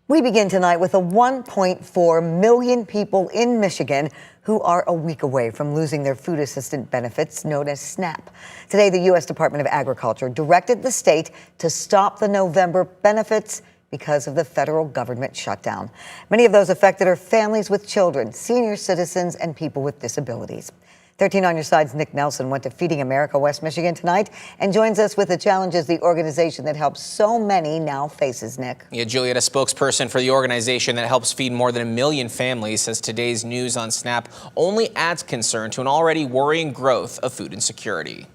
We begin tonight with the 1.4 million people in Michigan who are a week away from losing their food assistance benefits known as SNAP. Today, the U.S. Department of Agriculture directed the state to stop the November benefits because of the federal government shutdown. Many of those affected are families with children, senior citizens, and people with disabilities. 13 on Your Side's Nick Nelson went to Feeding America West Michigan tonight and joins us with the challenges the organization that helps so many now faces. Nick. Yeah, Juliet, a spokesperson for the organization that helps feed more than 1 million families, says today's news on SNAP only adds concern to an already worrying growth of food insecurity.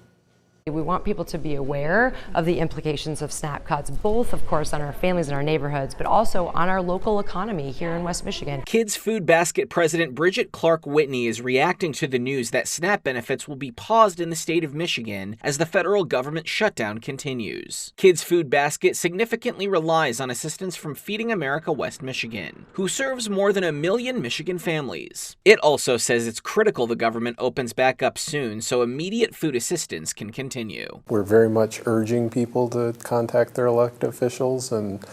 We want people to be aware of the implications of SNAP cuts, both, of course, on our families and our neighborhoods, but also on our local economy here in West Michigan. Kids Food Basket President Bridget Clark Whitney is reacting to the news that SNAP benefits will be paused in the state of Michigan as the federal government shutdown continues. Kids Food Basket significantly relies on assistance from Feeding America West Michigan, who serves more than 1 million Michigan families. It also says it's critical the government opens back up soon so immediate food assistance can continue. We're very much urging people to contact their elected officials and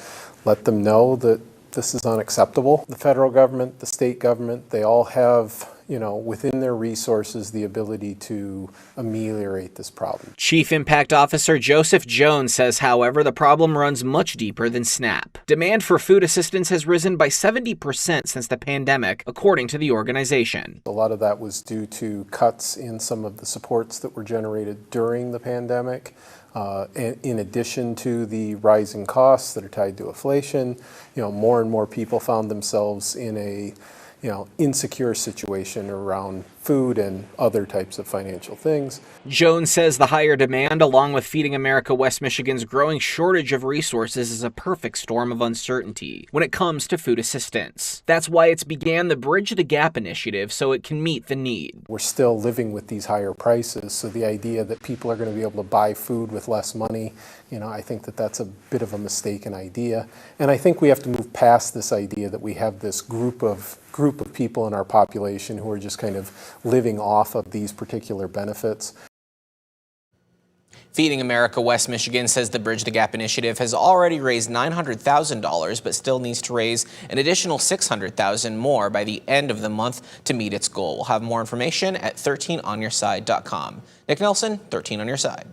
let them know that this is unacceptable. The federal government, the state government, they all have, within their resources, the ability to ameliorate this problem. Chief Impact Officer Joseph Jones says, however, the problem runs much deeper than SNAP. Demand for food assistance has risen by 70% since the pandemic, according to the organization. A lot of that was due to cuts in some of the supports that were generated during the pandemic. In addition to the rising costs that are tied to inflation, more and more people found themselves in a insecure situation around food and other types of financial things. Jones says the higher demand, along with Feeding America West Michigan's growing shortage of resources, is a perfect storm of uncertainty when it comes to food assistance. That's why it's began the Bridge the Gap initiative so it can meet the need. We're still living with these higher prices, so the idea that people are going to be able to buy food with less money, I think that that's a bit of a mistaken idea. And I think we have to move past this idea that we have this group of people in our population who are just kind of living off of these particular benefits. Feeding America West Michigan says the Bridge the Gap initiative has already raised $900,000, but still needs to raise an additional $600,000 more by the end of the month to meet its goal. We'll have more information at 13onyourside.com. Nick Nelson, 13 on Your Side.